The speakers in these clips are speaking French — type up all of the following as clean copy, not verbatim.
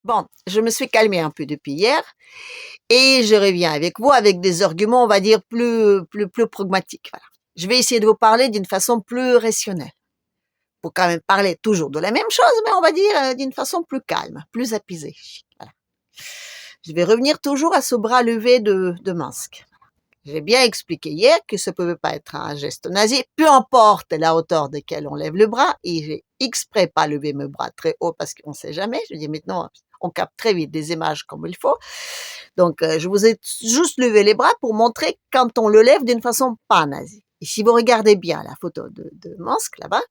Bon, je me suis calmée un peu depuis hier et je reviens avec vous avec des arguments, on va dire, plus pragmatiques. Voilà. Je vais essayer de vous parler d'une façon plus rationnelle. Pour quand même parler toujours de la même chose, mais on va dire d'une façon plus calme, plus apaisée. Voilà. Je vais revenir toujours à ce bras levé de Minsk. J'ai bien expliqué hier que ça ne pouvait pas être un geste nazi, peu importe la hauteur de laquelle on lève le bras, et j'ai exprès pas levé mes bras très haut parce qu'on ne sait jamais. Je dis maintenant, on capte très vite des images comme il faut. Donc, je vous ai juste levé les bras pour montrer quand on le lève d'une façon pas nazie. Et si vous regardez bien la photo de Minsk là-bas,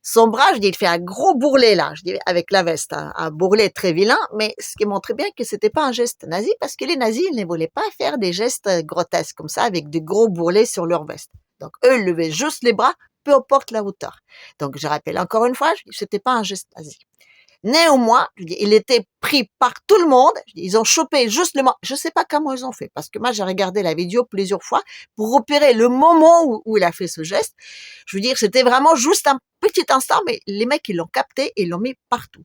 son bras, je dis, il fait un gros bourrelet là, je dis, avec la veste, un bourrelet très vilain, mais ce qui montrait bien que c'était pas un geste nazi, parce que les nazis, ils ne voulaient pas faire des gestes grotesques comme ça, avec de gros bourrelets sur leur veste. Donc, eux, ils levaient juste les bras, peu importe la hauteur. Donc, je rappelle encore une fois, c'était pas un geste nazi. Néanmoins, je dis, il était pris par tout le monde. Je dis, ils ont chopé juste le moment. Je sais pas comment ils ont fait, parce que moi, j'ai regardé la vidéo plusieurs fois pour repérer le moment où il a fait ce geste. Je veux dire, c'était vraiment juste un petit instant, mais les mecs, ils l'ont capté et ils l'ont mis partout.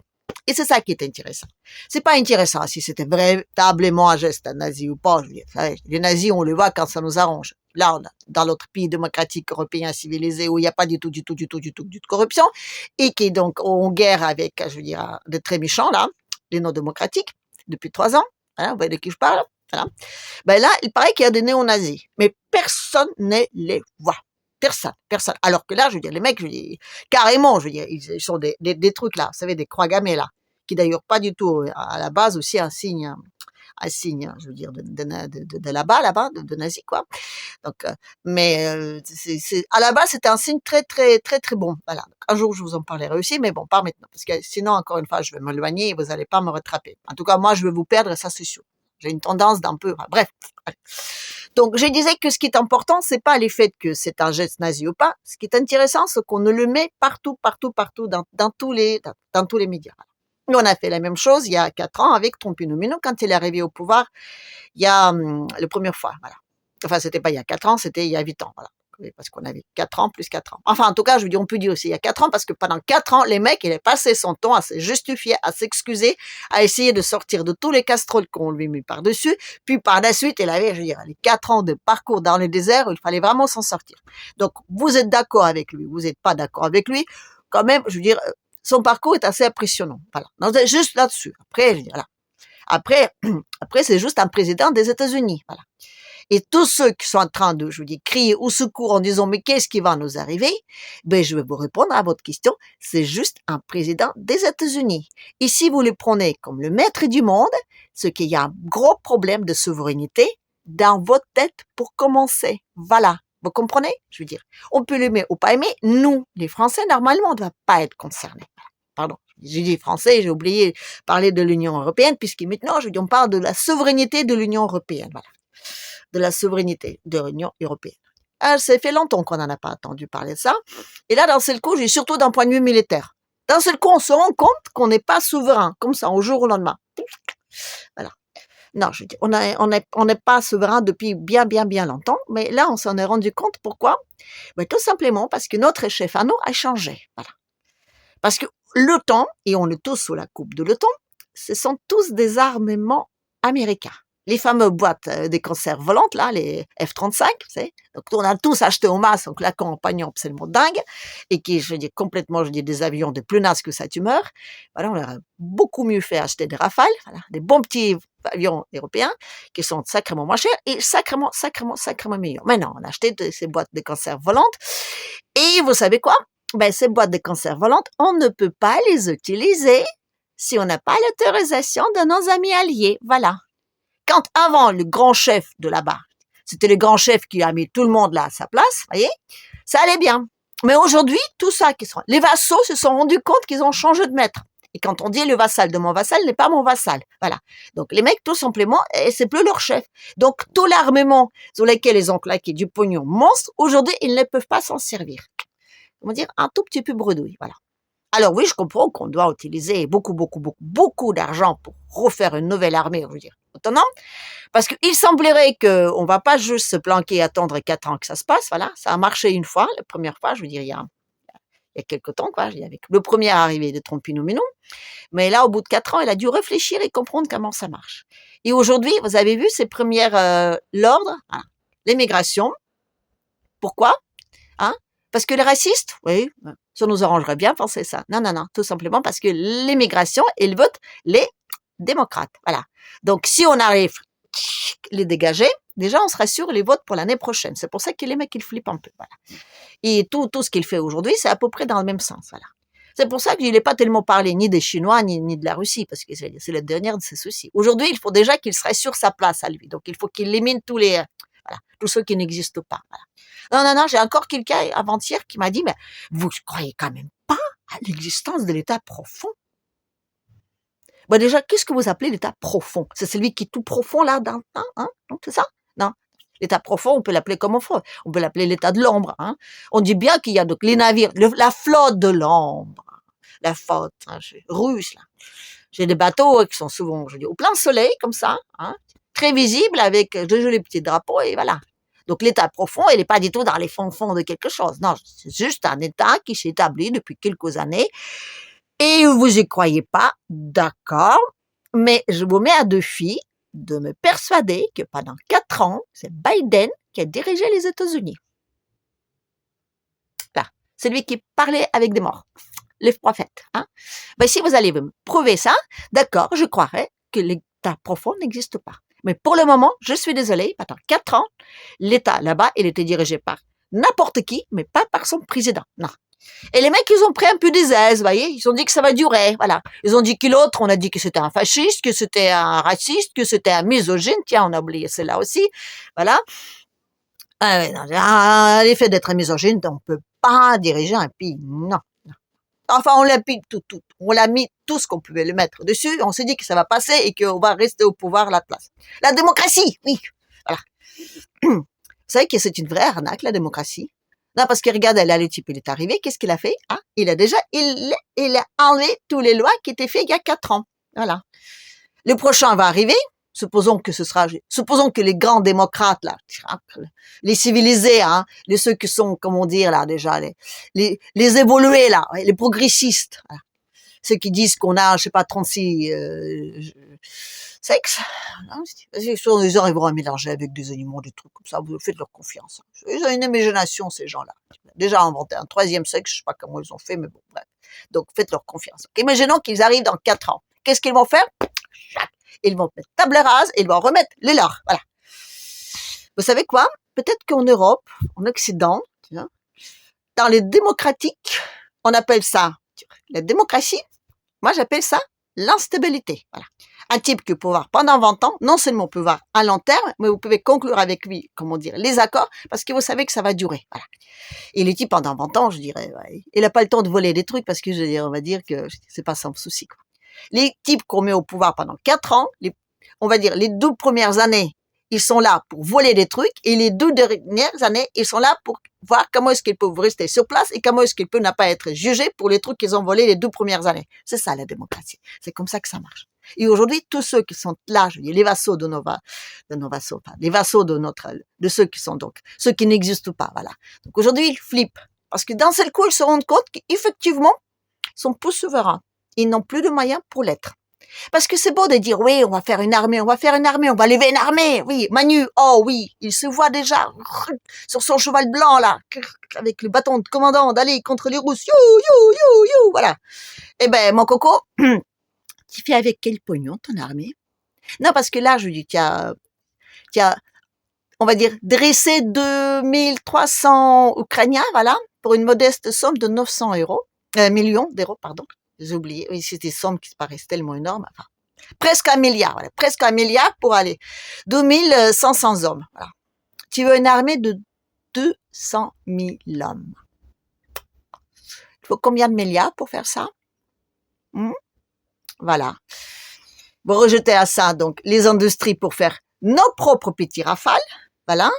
Et c'est ça qui est intéressant. C'est pas intéressant si c'était véritablement un geste nazi ou pas. Je veux dire, les nazis, on le voit quand ça nous arrange. Là, dans l'autre pays démocratique européen civilisé où il n'y a pas du tout de corruption et qui est donc en guerre avec, je veux dire, des très méchants, là, les non-démocratiques, depuis 3 ans. Hein, vous voyez de qui je parle? Voilà. Ben là, il paraît qu'il y a des néo-nazis. Mais personne ne les voit. Personne. Alors que là, je veux dire, les mecs, je veux dire, carrément, je veux dire, ils sont des trucs là, vous savez, des croix gammées là, qui d'ailleurs pas du tout, à la base aussi un signe, je veux dire, de là-bas, de nazi, quoi. Donc, mais à la base, c'était un signe très bon. Voilà. Donc, un jour, je vous en parlerai aussi, mais bon, pas maintenant, parce que sinon, encore une fois, je vais m'éloigner et vous n'allez pas me rattraper. En tout cas, moi, je vais vous perdre, ça c'est sûr. J'ai une tendance d'un peu, enfin, bref. Donc, je disais que ce qui est important, c'est pas les faits que c'est un geste nazi ou pas. Ce qui est intéressant, c'est qu'on ne le met partout, dans tous les médias. Nous, on a fait la même chose il y a 4 ans avec Trump-Inomino quand il est arrivé au pouvoir il y a la première fois. Voilà. Enfin, c'était pas il y a 4 ans, c'était il y a 8 ans. Voilà. Oui, parce qu'on avait 4 ans plus 4 ans. Enfin, en tout cas, je veux dire, on peut dire aussi il y a 4 ans parce que pendant 4 ans, les mecs, il a passé son temps à se justifier, à s'excuser, à essayer de sortir de tous les casseroles qu'on lui met par-dessus. Puis par la suite, il avait, je veux dire, les 4 ans de parcours dans le désert où il fallait vraiment s'en sortir. Donc, vous êtes d'accord avec lui, vous n'êtes pas d'accord avec lui. Quand même, je veux dire, son parcours est assez impressionnant. Voilà. Donc, juste là-dessus. Après, je veux dire, voilà. Après, c'est juste un président des États-Unis. Voilà. Et tous ceux qui sont en train de, je vous dis, crier au secours en disant, mais qu'est-ce qui va nous arriver? Ben, je vais vous répondre à votre question. C'est juste un président des États-Unis. Et si vous le prenez comme le maître du monde, c'est qu'il y a un gros problème de souveraineté dans votre tête pour commencer. Voilà. Vous comprenez? Je veux dire, on peut l'aimer ou pas aimer. Nous, les Français, normalement, on ne doit pas être concernés. Pardon. J'ai dit français, j'ai oublié de parler de l'Union européenne, puisque maintenant, je dis, on parle de la souveraineté de l'Union européenne. Voilà. De la souveraineté de l'Union européenne. Ah, ça fait longtemps qu'on n'en a pas entendu parler de ça. Et là, d'un seul coup, j'ai surtout d'un point de vue militaire. D'un seul coup, on se rend compte qu'on n'est pas souverain, comme ça, au jour au lendemain. Voilà. Non, je dis, on n'est pas souverain depuis bien longtemps, mais là, on s'en est rendu compte. Pourquoi? Ben, tout simplement parce que notre chef à nous a changé. Voilà. Parce que l'OTAN, et on est tous sous la coupe de l'OTAN, ce sont tous des armements américains. Les fameuses boîtes des conserves volantes, là, les F-35, vous savez. Donc, on a tous acheté en masse en claquant en pagnon absolument dingue, et qui, je dis complètement, je dis des avions de plus nazes que ça tumeur. Voilà, on aurait beaucoup mieux fait acheter des Rafales, voilà, des bons petits avions européens, qui sont sacrément moins chers, et sacrément meilleurs. Maintenant, on a acheté ces boîtes de conserves volantes, et vous savez quoi? Ben, ces boîtes de conserve volantes, on ne peut pas les utiliser si on n'a pas l'autorisation de nos amis alliés. Voilà. Quand avant, le grand chef de là-bas, c'était le grand chef qui a mis tout le monde là à sa place, voyez, ça allait bien. Mais aujourd'hui, tout ça, les vassaux se sont rendus compte qu'ils ont changé de maître. Et quand on dit le vassal de mon vassal n'est pas mon vassal. Voilà. Donc les mecs, tout simplement, c'est plus leur chef. Donc tout l'armement sur lequel ils ont claqué du pognon monstre, aujourd'hui, ils ne peuvent pas s'en servir. Comment dire, un tout petit peu bredouille, voilà. Alors oui, je comprends qu'on doit utiliser beaucoup d'argent pour refaire une nouvelle armée, je veux dire, autonome, parce qu'il semblerait qu'on ne va pas juste se planquer et attendre 4 ans que ça se passe, voilà, ça a marché une fois, la première fois, je veux dire, il y a quelque temps, quoi, avec le premier arrivé de Trompino-Mino. Mais là, au bout de 4 ans, elle a dû réfléchir et comprendre comment ça marche. Et aujourd'hui, vous avez vu ces premières, l'ordre, hein, l'émigration. Pourquoi? Hein? Parce que les racistes, oui, ça nous arrangerait bien penser ça. Non, non, non, tout simplement parce que l'émigration, ils votent les démocrates. Voilà. Donc, si on arrive les dégager, déjà, on sera sûr les votes pour l'année prochaine. C'est pour ça que les mecs, ils flippent un peu. Voilà. Et tout ce qu'il fait aujourd'hui, c'est à peu près dans le même sens. Voilà. C'est pour ça qu'il n'est pas tellement parlé ni des Chinois, ni de la Russie, parce que c'est la dernière de ses soucis. Aujourd'hui, il faut déjà qu'il serait sur sa place à lui. Donc, il faut qu'il élimine tous ceux qui n'existent pas. Voilà. Non, non, non, j'ai encore quelqu'un avant-hier qui m'a dit, mais vous ne croyez quand même pas à l'existence de l'état profond? Bon, déjà, qu'est-ce que vous appelez l'état profond? C'est celui qui est tout profond là, dans le temps, hein? Non, c'est ça? Non. L'état profond, on peut l'appeler comme on veut. On peut l'appeler l'état de l'ombre, hein? On dit bien qu'il y a donc les navires, la flotte de l'ombre, la flotte, hein, russe, là. J'ai des bateaux qui sont souvent, je dis, au plein soleil, comme ça, hein? Très visibles, avec de jolis petits drapeaux, et voilà. Donc l'état profond, il n'est pas du tout dans les fonds de quelque chose. Non, c'est juste un état qui s'établit depuis quelques années. Et vous y croyez pas, d'accord, mais je vous mets à défi de me persuader que pendant 4 ans, c'est Biden qui a dirigé les États-Unis. Là, c'est lui qui parlait avec des morts, les prophètes. Hein. Ben, si vous allez me prouver ça, d'accord, je croirais que l'état profond n'existe pas. Mais pour le moment, je suis désolée, pendant 4 ans, l'état là-bas, il était dirigé par n'importe qui, mais pas par son président. Non. Et les mecs, ils ont pris un peu des aises, vous voyez. Ils ont dit que ça va durer, voilà. Ils ont dit que l'autre, on a dit que c'était un fasciste, que c'était un raciste, que c'était un misogyne. Tiens, on a oublié celle-là aussi. Voilà. L'effet d'être un misogyne, on ne peut pas diriger un pays. Non. Enfin, on l'a mis tout ce qu'on pouvait le mettre dessus. On s'est dit que ça va passer et qu'on va rester au pouvoir à la place. La démocratie, oui. Voilà. Vous savez que c'est une vraie arnaque, la démocratie. Non, parce que regardez, là, le type, il est arrivé, qu'est-ce qu'il a fait? Ah, il a enlevé toutes les lois qui étaient faites il y a 4 ans. Voilà. Le prochain va arriver, supposons que les grands démocrates, là, les civilisés, hein, ceux qui sont, comment dire, là, déjà, les évolués, là, les progressistes, voilà. Ceux qui disent qu'on a, je sais pas, 36 sexes, ils arriveront à mélanger avec des animaux, des trucs comme ça, vous faites leur confiance. Ils ont une imagination, ces gens-là. Déjà inventé un 3e sexe, je sais pas comment ils ont fait, mais bon, bref. Donc, faites leur confiance. Donc, imaginons qu'ils arrivent dans 4 ans. Qu'est-ce qu'ils vont faire? Ils vont mettre table rase et ils vont remettre les leurs. Voilà. Vous savez quoi? Peut-être qu'en Europe, en Occident, dans les démocratiques, on appelle ça la démocratie. Moi, j'appelle ça l'instabilité. Voilà. Un type qui peut pouvoir pendant 20 ans, non seulement pouvoir à long terme, mais vous pouvez conclure avec lui, comment dire, les accords, parce que vous savez que ça va durer. Voilà. Et le type pendant 20 ans, je dirais, ouais, il n'a pas le temps de voler des trucs, parce que je veux dire, on va dire que c'est pas sans souci, quoi. Les types qu'on met au pouvoir pendant 4 ans, on va dire les 2 premières années, ils sont là pour voler des trucs, et les 2 dernières années, ils sont là pour voir comment est-ce qu'ils peuvent rester sur place et comment est-ce qu'ils peuvent ne pas être jugés pour les trucs qu'ils ont volés les 2 premières années. C'est ça la démocratie. C'est comme ça que ça marche. Et aujourd'hui, tous ceux qui sont là, je veux dire, les vassaux les vassaux de ceux qui sont donc, ceux qui n'existent pas, voilà. Donc aujourd'hui, ils flippent. Parce que d'un seul coup, ils se rendent compte qu'effectivement, ils sont plus souverains. Ils n'ont plus de moyens pour l'être. Parce que c'est beau de dire, oui, on va faire une armée, on va lever une armée, oui, Manu, oh oui, il se voit déjà sur son cheval blanc, là, avec le bâton de commandant d'aller contre les Russes, voilà. Eh ben, mon coco, tu fais avec quel pognon ton armée? Non, parce que là, je dis, tu as, on va dire, dressé 2300 Ukrainiens, voilà, pour une modeste somme de 900 millions d'euros, pardon. J'ai oublié, oui, c'est des sommes qui paraissent tellement énormes, enfin, presque 1 milliard, voilà, presque 1 milliard pour aller 2500 hommes, voilà. Tu veux une armée de 200 000 hommes. Il faut combien de milliards pour faire ça? Voilà. Vous rejetez à ça, donc, les industries pour faire nos propres petits rafales, voilà.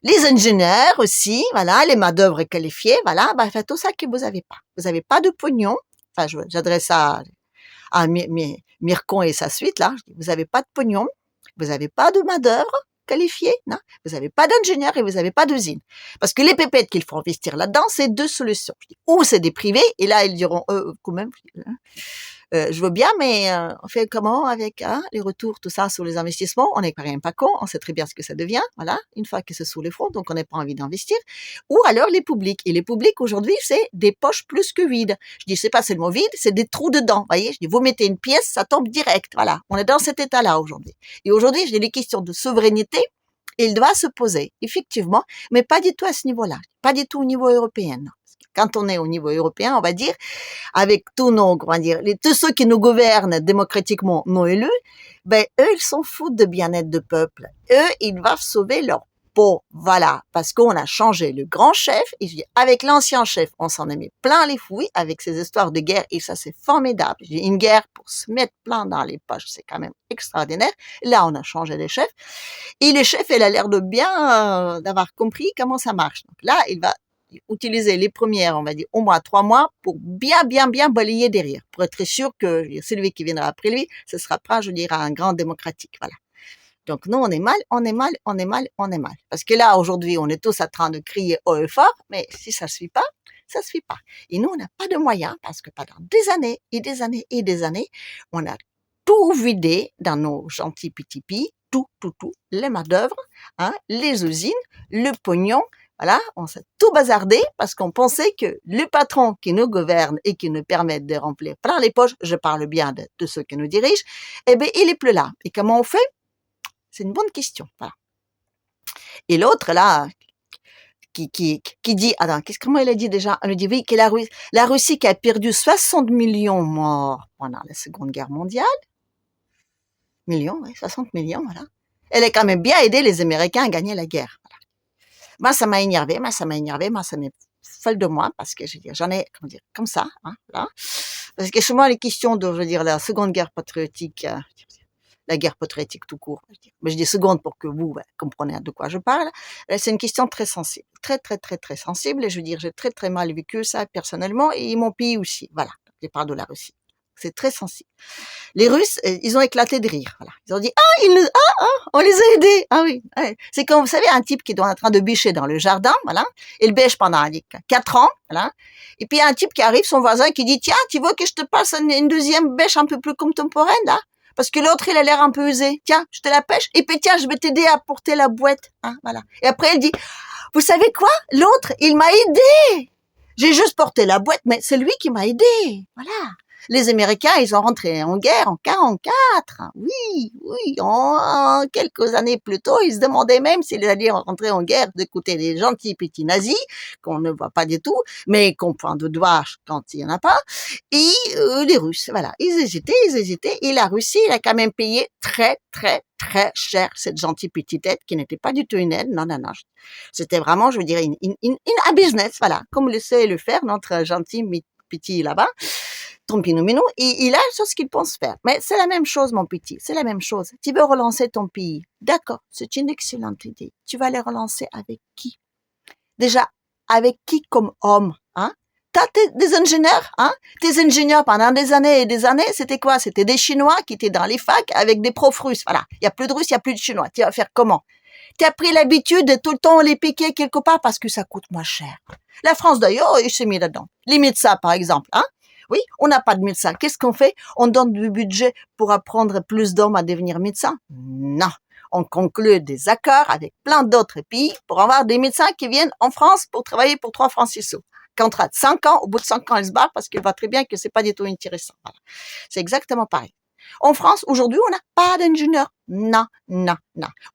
Les ingénieurs aussi, voilà, les main-d'œuvre qualifiées, voilà, bah, faites tout ça que vous avez pas. Vous avez pas de pognon. Enfin, j'adresse ça à Mircon et sa suite, là. Vous avez pas de pognon, vous avez pas de main-d'œuvre, qualifiés, non? Vous n'avez pas d'ingénieurs et vous n'avez pas d'usine. Parce que les pépettes qu'il faut investir là-dedans, c'est deux solutions. Ou c'est des privés, et là, ils diront, quand même, je veux bien, mais on fait comment avec les retours, tout ça, sur les investissements? On n'est quand même pas con, on sait très bien ce que ça devient, voilà, une fois que c'est sous les fronts, donc on n'a pas envie d'investir. Ou alors les publics. Et les publics, aujourd'hui, c'est des poches plus que vides. Je dis, c'est pas seulement vide, c'est des trous dedans, vous voyez? Je dis, vous mettez une pièce, ça tombe direct, voilà. On est dans cet état-là aujourd'hui. Et aujourd'hui, j'ai les questions de souveraineté, il doit se poser, effectivement, mais pas du tout à ce niveau-là, pas du tout au niveau européen. Non. Quand on est au niveau européen, on va dire, avec tous nos, comment dire, tous ceux qui nous gouvernent démocratiquement non élus, ben, eux, ils s'en foutent de bien-être de peuple. Eux, ils doivent sauver leur peau. Voilà. Parce qu'on a changé le grand chef, et je dis, avec l'ancien chef, on s'en est mis plein les fouilles avec ces histoires de guerre, et ça, c'est formidable. Je dis, une guerre pour se mettre plein dans les poches, c'est quand même extraordinaire. Là, on a changé les chefs. Et le chef, il a l'air de bien, d'avoir compris comment ça marche. Donc là, il va utiliser les premières, on va dire, au moins 3 mois pour bien balayer derrière, pour être sûr que celui qui viendra après lui, ce sera pas, je dirais, un grand démocratique, voilà. Donc nous, on est mal. Parce que là, aujourd'hui, on est tous en train de crier haut et fort, mais si ça suit pas, ça suit pas. Et nous, on n'a pas de moyens, parce que pendant des années, on a tout vidé dans nos gentils petits pays, tout, les main-d'œuvre, les usines, le pognon, voilà, on s'est tout bazardé parce qu'on pensait que le patron qui nous gouverne et qui nous permet de remplir plein les poches, je parle bien de ceux qui nous dirigent, eh ben, il est plus là. Et comment on fait? C'est une bonne question, voilà. Et l'autre, là, qui dit, attends, comment il a dit déjà? Il dit, oui, que la Russie qui a perdu 60 millions morts pendant la Seconde Guerre mondiale, 60 millions, voilà. Elle a quand même bien aidé les Américains à gagner la guerre, voilà. Moi, ça m'a énervé, ça m'est folle de moi, parce que, je veux dire, j'en ai, comment dire, comme ça, là. Parce que chez moi, les questions de, je veux dire, la Seconde Guerre patriotique, la guerre patriotique tout court, mais je dis seconde pour que vous compreniez de quoi je parle, c'est une question très sensible, très sensible, et je veux dire, j'ai très mal vécu ça personnellement, et mon pays aussi, voilà, je parle de la Russie. C'est très sensible. Les Russes, ils ont éclaté de rire, voilà. Ils ont dit, on les a aidés, oui. Ouais. C'est comme, vous savez, un type qui est en train de bêcher dans le jardin, voilà. Il bêche pendant 4 ans, voilà. Et puis, il y a un type qui arrive, son voisin, qui dit, tiens, tu veux que je te passe une deuxième bêche un peu plus contemporaine, là? Parce que l'autre, il a l'air un peu usé. Tiens, je te la pêche. Et puis, tiens, je vais t'aider à porter la boîte, voilà. Et après, elle dit, vous savez quoi? L'autre, il m'a aidé. J'ai juste porté la boîte, mais c'est lui qui m'a aidé. Voilà. Les Américains, ils sont rentrés en guerre en 44. Oui, en quelques années plus tôt, ils se demandaient même s'ils allaient rentrer en guerre de côté des gentils petits nazis, qu'on ne voit pas du tout, mais qu'on pointe de doigt quand il n'y en a pas, et les Russes, voilà. Ils hésitaient, et la Russie, elle a quand même payé très cher cette gentille petite aide qui n'était pas du tout une aide, non. C'était vraiment, je veux dire, un business, voilà, comme le sait le faire notre gentil petit là-bas. Ton minou, il a ce qu'il pense faire. Mais c'est la même chose, mon petit, c'est la même chose. Tu veux relancer ton pays. D'accord, c'est une excellente idée. Tu vas les relancer avec qui? Déjà, avec qui comme homme, T'as des ingénieurs, Tes ingénieurs pendant des années et des années, c'était quoi? C'était des Chinois qui étaient dans les facs avec des profs russes. Voilà. Il y a plus de Russes, il y a plus de Chinois. Tu vas faire comment? Tu as pris l'habitude de tout le temps les piquer quelque part parce que ça coûte moins cher. La France, d'ailleurs, il s'est mis là-dedans. Les médecins, par exemple, Oui, on n'a pas de médecin. Qu'est-ce qu'on fait? On donne du budget pour apprendre plus d'hommes à devenir médecins? Non. On conclut des accords avec plein d'autres pays pour avoir des médecins qui viennent en France pour travailler pour 3 francs 6 sous. Contrat de 5 ans, au bout de 5 ans, ils se barrent parce qu'ils voient très bien que c'est pas du tout intéressant. Voilà. C'est exactement pareil. En France, aujourd'hui, on n'a pas d'ingénieurs. Non.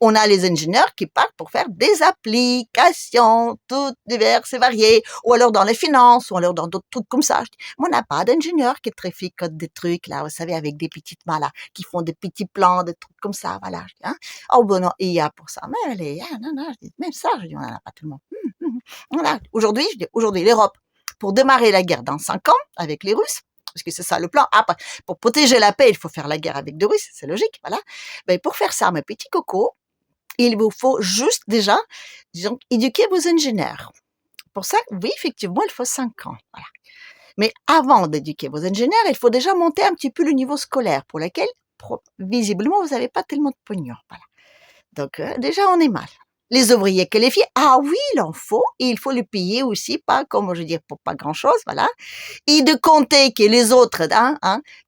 On a les ingénieurs qui partent pour faire des applications, toutes diverses et variées, ou alors dans les finances, ou alors dans d'autres trucs comme ça. Mais on n'a pas d'ingénieurs qui trafiquent des trucs, là, vous savez, avec des petites mains, là, qui font des petits plans, des trucs comme ça, voilà. Oh, bon, non, il y a pour ça. Mais non, même ça, je dis, on n'en a pas tout le monde. Voilà. Aujourd'hui, l'Europe, pour démarrer la guerre dans 5 ans, avec les Russes, parce que c'est ça le plan. Pour protéger la paix, il faut faire la guerre avec des Russes, c'est logique, voilà. Ben, pour faire ça, mes petits cocos, il vous faut juste déjà, disons, éduquer vos ingénieurs. Pour ça, oui, effectivement, il faut 5 ans, voilà. Mais avant d'éduquer vos ingénieurs, il faut déjà monter un petit peu le niveau scolaire, pour lequel, visiblement, vous n'avez pas tellement de pognon, voilà. Donc, déjà, on est mal. Les ouvriers qualifiés, ah oui, il en faut, et il faut les payer aussi, pas, comme je veux dire, pour pas grand-chose, voilà. Et de compter que les autres,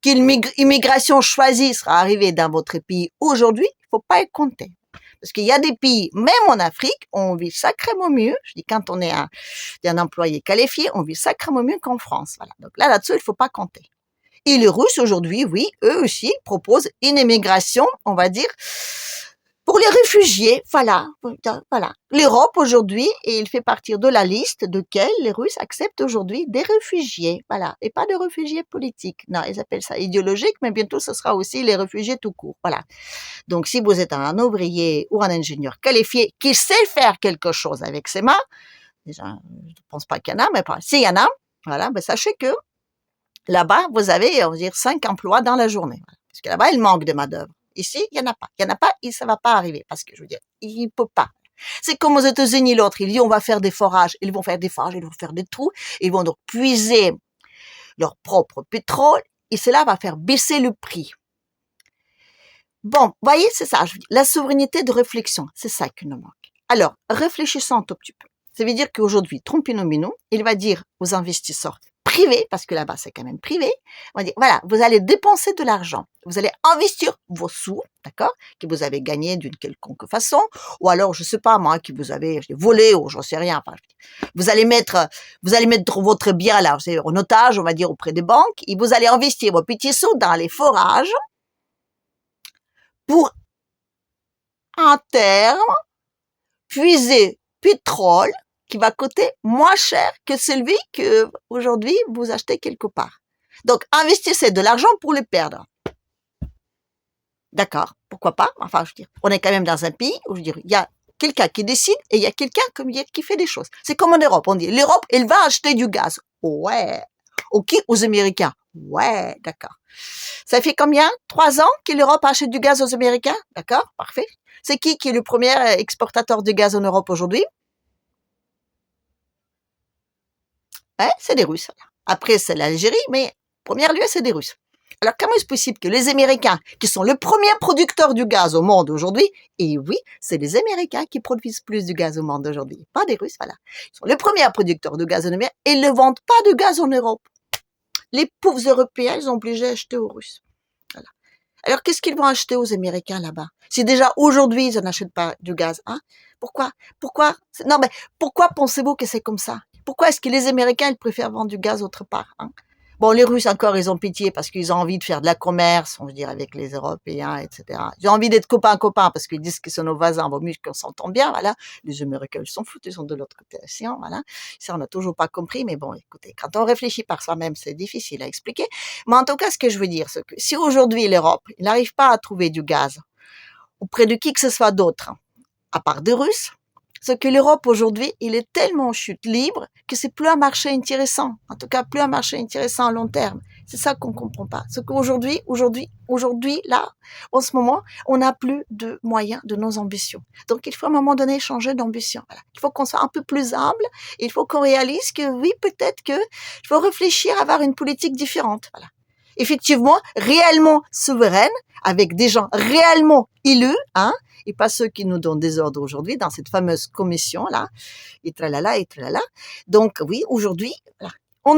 qu'une immigration choisie sera arrivée dans votre pays aujourd'hui, il faut pas y compter. Parce qu'il y a des pays, même en Afrique, on vit sacrément mieux. Je dis, quand on est un employé qualifié, on vit sacrément mieux qu'en France, voilà. Donc là-dessus, il faut pas compter. Et les Russes, aujourd'hui, oui, eux aussi proposent une immigration, on va dire, pour les réfugiés, voilà. L'Europe aujourd'hui, et il fait partie de la liste de quels les Russes acceptent aujourd'hui des réfugiés, voilà, et pas de réfugiés politiques. Non, ils appellent ça idéologique, mais bientôt ce sera aussi les réfugiés tout court, voilà. Donc, si vous êtes un ouvrier ou un ingénieur qualifié qui sait faire quelque chose avec ses mains, déjà, je ne pense pas qu'il y en a, mais s'il y en a, voilà, ben sachez que là-bas, vous avez, on va dire, 5 emplois dans la journée, voilà. Parce que là-bas, il manque de main-d'œuvre. Ici, il y en a pas. Il y en a pas et ça va pas arriver parce que je veux dire, il peut pas. C'est comme aux États-Unis, l'autre, il dit on va faire des forages. Ils vont faire des forages, ils vont faire des trous, ils vont donc puiser leur propre pétrole et cela va faire baisser le prix. Bon, voyez, c'est ça, je veux dire, la souveraineté de réflexion, c'est ça qui nous manque. Alors, réfléchissons un tout petit peu. Ça veut dire qu'aujourd'hui, Trompino-Mino, il va dire aux investisseurs privés, parce que là-bas, c'est quand même privé, on va dire, voilà, vous allez dépenser de l'argent, vous allez investir vos sous, d'accord, que vous avez gagné d'une quelconque façon, ou alors, je sais pas, moi, que vous avez volé, ou j'en sais rien, enfin, vous allez mettre votre bien, là, en otage, on va dire, auprès des banques, et vous allez investir vos petits sous dans les forages, pour, en terme, puiser pétrole qui va coûter moins cher que celui que aujourd'hui vous achetez quelque part. Donc, investissez de l'argent pour le perdre. D'accord, pourquoi pas? Enfin, je veux dire, on est quand même dans un pays où, je veux dire, il y a quelqu'un qui décide et il y a quelqu'un qui fait des choses. C'est comme en Europe, on dit, l'Europe, elle va acheter du gaz. Ouais. Ok, aux Américains. Ouais, d'accord. Ça fait combien? 3 ans que l'Europe achète du gaz aux Américains? D'accord, parfait. C'est qui est le premier exportateur de gaz en Europe aujourd'hui? C'est des Russes. Après, c'est l'Algérie, mais première lieu, c'est des Russes. Alors, comment est-ce possible que les Américains, qui sont le premier producteur du gaz au monde aujourd'hui, et oui, c'est les Américains qui produisent plus du gaz au monde aujourd'hui, pas des Russes, voilà. Ils sont les premiers producteurs de gaz en Amérique et ils ne vendent pas de gaz en Europe. Les pauvres Européens, ils ont obligé d'acheter aux Russes. Voilà. Alors, qu'est-ce qu'ils vont acheter aux Américains là-bas? Si déjà aujourd'hui, ils n'achètent pas du gaz, hein? Pourquoi pensez-vous que c'est comme ça? Pourquoi est-ce que les Américains, ils préfèrent vendre du gaz autre part, hein? Bon, les Russes encore, ils ont pitié parce qu'ils ont envie de faire de la commerce, on veut dire, avec les Européens, etc. Ils ont envie d'être copains parce qu'ils disent que c'est nos voisins, vaut mieux qu'on s'entende bien, voilà. Les Américains, ils s'en foutent, ils sont de l'autre côté de l'océan, voilà. Ça, on n'a toujours pas compris, mais bon, écoutez, quand on réfléchit par soi-même, c'est difficile à expliquer. Mais en tout cas, ce que je veux dire, c'est que si aujourd'hui l'Europe n'arrive pas à trouver du gaz auprès de qui que ce soit d'autre, à part des Russes, c'est que l'Europe aujourd'hui, il est tellement en chute libre que c'est plus un marché intéressant. En tout cas, plus un marché intéressant à long terme. C'est ça qu'on comprend pas. C'est qu'aujourd'hui, là, en ce moment, on n'a plus de moyens de nos ambitions. Donc, il faut à un moment donné changer d'ambition. Voilà. Il faut qu'on soit un peu plus humble. Il faut qu'on réalise que oui, peut-être que il faut réfléchir à avoir une politique différente. Voilà. Effectivement, réellement souveraine, avec des gens réellement élus, hein, et pas ceux qui nous donnent des ordres aujourd'hui dans cette fameuse commission-là, et tralala, et tralala. Donc, oui, aujourd'hui, voilà. On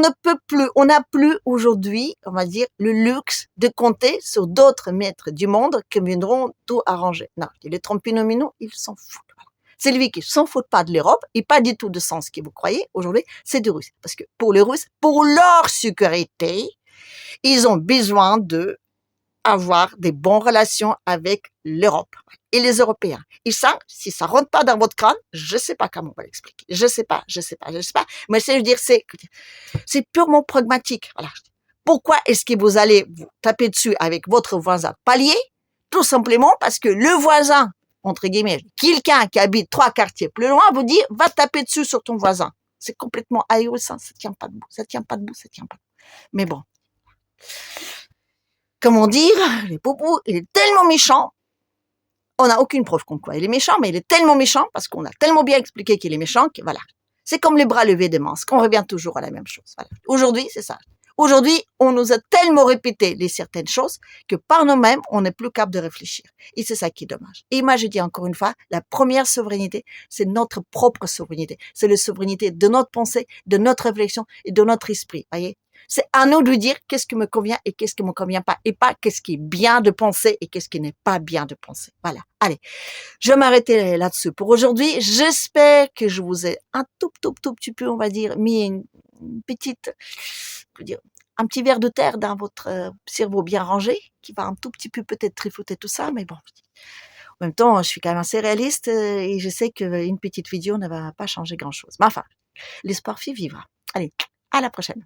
n'a plus aujourd'hui, on va dire, le luxe de compter sur d'autres maîtres du monde qui viendront tout arranger. Non, les Trompino-Mino, ils s'en foutent. Voilà. C'est lui qui s'en fout pas de l'Europe et pas du tout de sens que vous croyez aujourd'hui, c'est des Russes. Parce que pour les Russes, pour leur sécurité, ils ont besoin de avoir des bonnes relations avec l'Europe et les Européens. Et ça, si ça rentre pas dans votre crâne, je sais pas comment on va l'expliquer. Je sais pas. Mais c'est, je veux dire, c'est purement pragmatique. Voilà. Pourquoi est-ce que vous allez vous taper dessus avec votre voisin palier? Tout simplement parce que le voisin, entre guillemets, quelqu'un qui habite 3 quartiers plus loin, vous dit, va taper dessus sur ton voisin. C'est complètement ahurissant. Ça tient pas debout. Mais bon. Comment dire, les poupous, il est tellement méchant. On n'a aucune preuve comme quoi il est méchant, mais il est tellement méchant parce qu'on a tellement bien expliqué qu'il est méchant que voilà. C'est comme les bras levés des masques. On revient toujours à la même chose. Voilà. Aujourd'hui, c'est ça. Aujourd'hui, on nous a tellement répété les certaines choses que par nous-mêmes, on n'est plus capable de réfléchir. Et c'est ça qui est dommage. Et moi, je dis encore une fois, la première souveraineté, c'est notre propre souveraineté. C'est la souveraineté de notre pensée, de notre réflexion et de notre esprit. Voyez? C'est à nous de dire qu'est-ce qui me convient et qu'est-ce qui me convient pas. Et pas qu'est-ce qui est bien de penser et qu'est-ce qui n'est pas bien de penser. Voilà. Allez. Je vais m'arrêter là-dessus pour aujourd'hui. J'espère que je vous ai un tout petit peu, on va dire, mis une petite, je veux dire, un petit verre de terre dans votre cerveau bien rangé, qui va un tout petit peu peut-être trifouter tout ça, mais bon. En même temps, je suis quand même assez réaliste et je sais qu'une petite vidéo ne va pas changer grand-chose. Mais enfin, l'espoir fait vivre. Allez, à la prochaine.